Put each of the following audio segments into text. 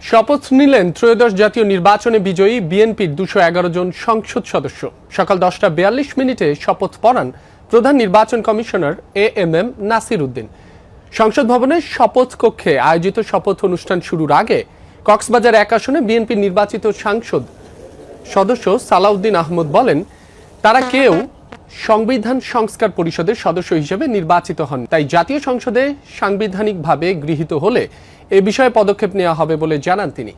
শপথ নিলেন ত্রয়োদশ জাতীয় নির্বাচনে বিজয়ী বিএনপির 211 জন সংসদ সদস্য। সকাল 10:42 শপথ পড়ান প্রধান নির্বাচন কমিশনার এএমএম নাসির উদ্দিন। সংসদ ভবনের শপথ কক্ষে আয়োজিত শপথ অনুষ্ঠান শুরুর আগে কক্সবাজার 1 আসনে বিএনপির নির্বাচিত সাংসদ সদস্য সালাউদ্দিন আহমদ বলেন, তারা কেউ সংবিধান সংস্কার পরিষদের সদস্য হিসেবে নির্বাচিত হন, তাই জাতীয় সংসদে সাংবিধানিকভাবে গৃহীত হলে এ বিষয়ে পদক্ষেপ নেওয়া হবে বলে জানান তিনি।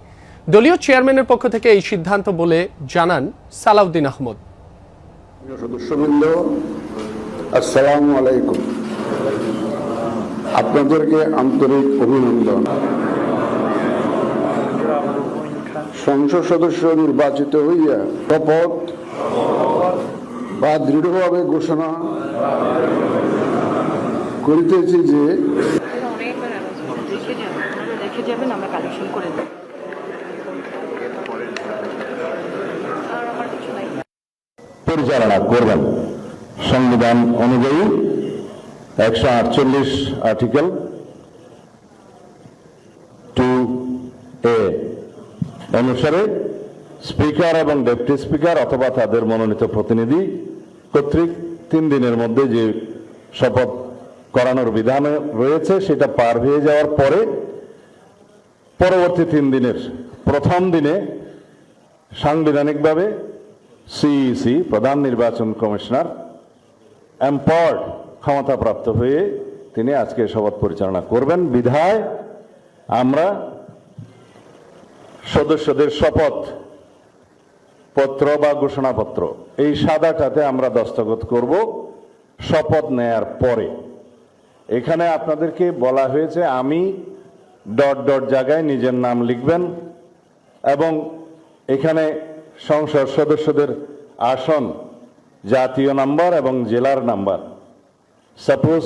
দলীয় চেয়ারম্যানের পক্ষ থেকে এই সিদ্ধান্ত বলে জানান সালাউদ্দিন আহমদ। সদস্যবৃন্দ, আসসালামু আলাইকুম। আপনাদেরকে আন্তরিক অভিনন্দন। সংসদ সদস্য নির্বাচিত হইয়া শপথ বা দৃঢ়ভাবে ঘোষণা করিতেছি যে পরিচালনা করবেন সংবিধান অনুযায়ী 148 আর্টিকেল 2A অনুসারে স্পিকার এবং ডেপুটি স্পিকার অথবা তাদের মনোনীত প্রতিনিধি কর্তৃক 3 দিনের মধ্যে যে শপথ করানোর বিধান রয়েছে সেটা পার হয়ে যাওয়ার পরে পরবর্তী 3 দিনের প্রথম দিনে সাংবিধানিকভাবে সিইসি প্রধান নির্বাচন কমিশনার এম্পাওয়ার্ড ক্ষমতাপ্রাপ্ত হয়ে তিনি আজকে শপথ পরিচালনা করবেন। বিধায় আমরা সদস্যদের শপথ পত্র বা ঘোষণাপত্র এই সাদাটাতে আমরা দস্তখত করব শপথ নেয়ার পরে। এখানে আপনাদেরকে বলা হয়েছে আমি ... জায়গায় নিজের নাম লিখবেন এবং এখানে সংসদ সদস্যদের আসন, জাতীয় নাম্বার এবং জেলার নাম্বার। সাপোজ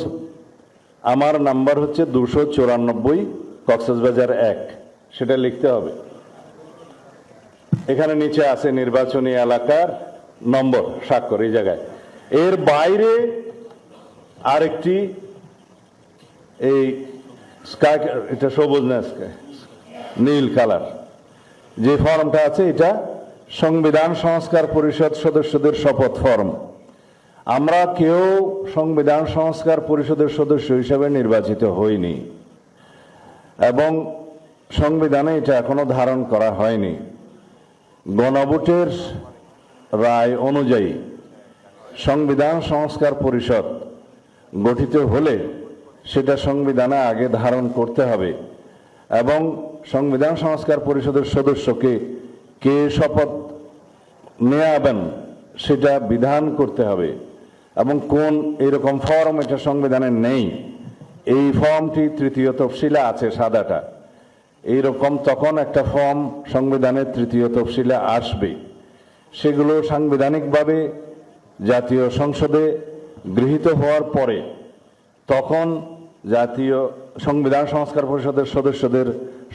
আমার নাম্বার হচ্ছে 294 কক্সবাজার 1, সেটা লিখতে হবে। এখানে নিচে আছে নির্বাচনী এলাকার নম্বর, স্বাক্ষর এই জায়গায়। এর বাইরে আরেকটি এই স্কাই, এটা সবুজ না নীল কালার যে ফর্মটা আছে, এটা সংবিধান সংস্কার পরিষদ সদস্যদের শপথ ফর্ম। আমরা কেউ সংবিধান সংস্কার পরিষদের সদস্য হিসেবে নির্বাচিত হইনি এবং সংবিধানে এটা এখনো ধারণ করা হয়নি। গণভোটের রায় অনুযায়ী সংবিধান সংস্কার পরিষদ গঠিত হলে সেটা সংবিধানে আগে ধারণ করতে হবে এবং সংবিধান সংস্কার পরিষদের সদস্যকে কে শপথ নেওয়াবেন সেটা বিধান করতে হবে এবং কোন এরকম ফর্ম এটা সংবিধানে নেই। এই ফর্মটি 3য় তফসিলে আছে, সাদাটা এইরকম। তখন একটা ফর্ম সংবিধানের 3য় তফসিলে আসবে, সেগুলো সাংবিধানিকভাবে জাতীয় সংসদে গৃহীত হওয়ার পরে তখন জাতীয় সংবিধান সংস্কার পরিষদের সদস্যদের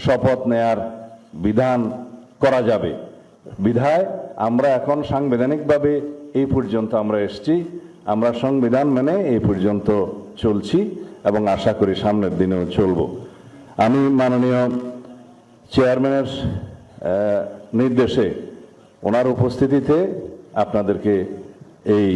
শপথ নেয়ার বিধান করা যাবে। বিধায় আমরা এখন সাংবিধানিকভাবে এই পর্যন্ত আমরা এসেছি, আমরা সংবিধান মেনে এই পর্যন্ত চলছি এবং আশা করি সামনের দিনেও চলব। আমি মাননীয় চেয়ারম্যানের নির্দেশে ওনার উপস্থিতিতে আপনাদেরকে এই